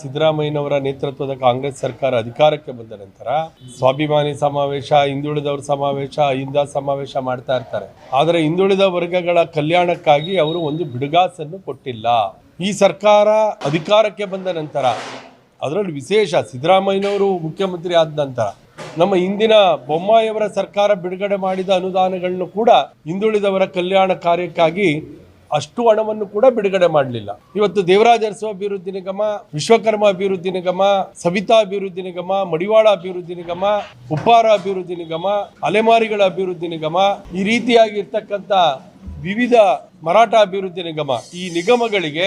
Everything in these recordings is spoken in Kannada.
ಸಿದ್ದರಾಮಯ್ಯನವರ ನೇತೃತ್ವದ ಕಾಂಗ್ರೆಸ್ ಸರ್ಕಾರ ಅಧಿಕಾರಕ್ಕೆ ಬಂದ ನಂತರ ಸ್ವಾಭಿಮಾನಿ ಸಮಾವೇಶ, ಹಿಂದುಳಿದವರ ಸಮಾವೇಶ, ಅಹಿಂದ ಸಮಾವೇಶ ಮಾಡ್ತಾ ಇರ್ತಾರೆ. ಆದರೆ ಹಿಂದುಳಿದ ವರ್ಗಗಳ ಕಲ್ಯಾಣಕ್ಕಾಗಿ ಅವರು ಒಂದು ಬಿಡುಗಾಸನ್ನು ಕೊಟ್ಟಿಲ್ಲ. ಈ ಸರ್ಕಾರ ಅಧಿಕಾರಕ್ಕೆ ಬಂದ ನಂತರ, ಅದರಲ್ಲಿ ವಿಶೇಷ ಸಿದ್ದರಾಮಯ್ಯನವರು ಮುಖ್ಯಮಂತ್ರಿ ಆದ ನಂತರ ನಮ್ಮ ಇಂದಿನ ಬೊಮ್ಮಾಯಿಯವರ ಸರ್ಕಾರ ಬಿಡುಗಡೆ ಮಾಡಿದ ಅನುದಾನಗಳನ್ನು ಕೂಡ ಹಿಂದುಳಿದವರ ಕಲ್ಯಾಣ ಕಾರ್ಯಕ್ಕಾಗಿ ಅಷ್ಟು ಹಣವನ್ನು ಕೂಡ ಬಿಡುಗಡೆ ಮಾಡಲಿಲ್ಲ. ಇವತ್ತು ದೇವರಾಜ ಅರಸು ಅಭಿವೃದ್ಧಿ ನಿಗಮ, ವಿಶ್ವಕರ್ಮ ಅಭಿವೃದ್ಧಿ ನಿಗಮ, ಸವಿತಾ ಅಭಿವೃದ್ಧಿ ನಿಗಮ, ಮಡಿವಾಳ ಅಭಿವೃದ್ಧಿ ನಿಗಮ, ಉಪ್ಪಾರ ಅಭಿವೃದ್ಧಿ ನಿಗಮ, ಅಲೆಮಾರಿಗಳ ಅಭಿವೃದ್ಧಿ ನಿಗಮ, ಈ ರೀತಿಯಾಗಿ ಇರ್ತಕ್ಕಂಥ ವಿವಿಧ ಮರಾಠ ಅಭಿವೃದ್ಧಿ ನಿಗಮ, ಈ ನಿಗಮಗಳಿಗೆ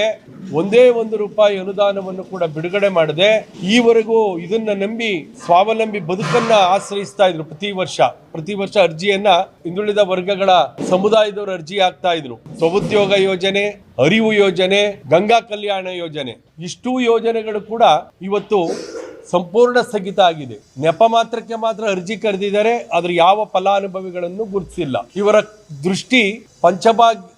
ಒಂದೇ ₹1 ಅನುದಾನವನ್ನು ಕೂಡ ಬಿಡುಗಡೆ ಮಾಡದೆ ಈವರೆಗೂ ಇದನ್ನ ನಂಬಿ ಸ್ವಾವಲಂಬಿ ಬದುಕನ್ನ ಆಶ್ರಯಿಸ್ತಾ ಇದ್ರು. ಪ್ರತಿ ವರ್ಷ ಅರ್ಜಿಯನ್ನ ಹಿಂದುಳಿದ ವರ್ಗಗಳ ಸಮುದಾಯದವರು ಅರ್ಜಿ ಹಾಕ್ತಾ ಇದ್ರು. ಸ್ವಉದ್ಯೋಗ ಯೋಜನೆ, ಅರಿವು ಯೋಜನೆ, ಗಂಗಾ ಕಲ್ಯಾಣ ಯೋಜನೆ, ಇಷ್ಟೂ ಯೋಜನೆಗಳು ಕೂಡ ಇವತ್ತು ಸಂಪೂರ್ಣ ಸ್ಥಗಿತ ಆಗಿದೆ. ನೆಪ ಮಾತ್ರಕ್ಕೆ ಮಾತ್ರ ಅರ್ಜಿ ಕರೆದಿದ್ದಾರೆ, ಆದ್ರೆ ಯಾವ ಫಲಾನುಭವಿಗಳನ್ನು ಗುರುತಿಸಿಲ್ಲ. ಇವರ ದೃಷ್ಟಿ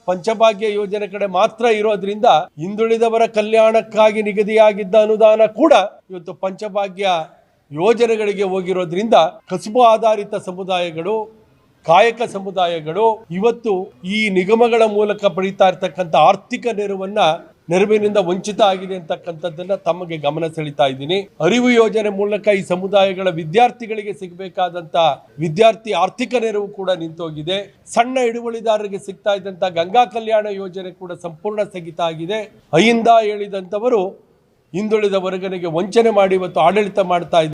ಪಂಚಭಾಗ್ಯ ಯೋಜನೆ ಕಡೆ ಮಾತ್ರ ಇರೋದ್ರಿಂದ ಹಿಂದುಳಿದವರ ಕಲ್ಯಾಣಕ್ಕಾಗಿ ನಿಗದಿಯಾಗಿದ್ದ ಅನುದಾನ ಕೂಡ ಇವತ್ತು ಪಂಚಭಾಗ್ಯ ಯೋಜನೆಗಳಿಗೆ ಹೋಗಿರೋದ್ರಿಂದ ಕಸುಬು ಆಧಾರಿತ ಸಮುದಾಯಗಳು, ಕಾಯಕ ಸಮುದಾಯಗಳು ಇವತ್ತು ಈ ನಿಗಮಗಳ ಮೂಲಕ ಪಡೀತಾ ಇರ್ತಕ್ಕಂಥ ಆರ್ಥಿಕ ನೆರವಿನಿಂದ ವಂಚಿತ ಆಗಿದೆ ಅಂತಕ್ಕಂಥದ್ದನ್ನ ತಮಗೆ ಗಮನ ಸೆಳೀತಾ ಇದ್ದೀನಿ. ಅರಿವು ಯೋಜನೆ ಮೂಲಕ ಈ ಸಮುದಾಯಗಳ ವಿದ್ಯಾರ್ಥಿಗಳಿಗೆ ಸಿಗಬೇಕಾದಂತ ವಿದ್ಯಾರ್ಥಿ ಆರ್ಥಿಕ ನೆರವು ಕೂಡ ನಿಂತೋಗಿದೆ. ಸಣ್ಣ ಹಿಡುವಳಿದಾರರಿಗೆ ಸಿಗ್ತಾ ಇದ್ದಂತ ಗಂಗಾ ಕಲ್ಯಾಣ ಯೋಜನೆ ಕೂಡ ಸಂಪೂರ್ಣ ಸ್ಥಗಿತ ಆಗಿದೆ. ಅಹಿಂದ ಹೇಳಿದಂಥವರು ಹಿಂದುಳಿದ ವರ್ಗನಿಗೆ ವಂಚನೆ ಮಾಡಿ ಇವತ್ತು ಆಡಳಿತ ಮಾಡ್ತಾ ಇದ್ದಾರೆ.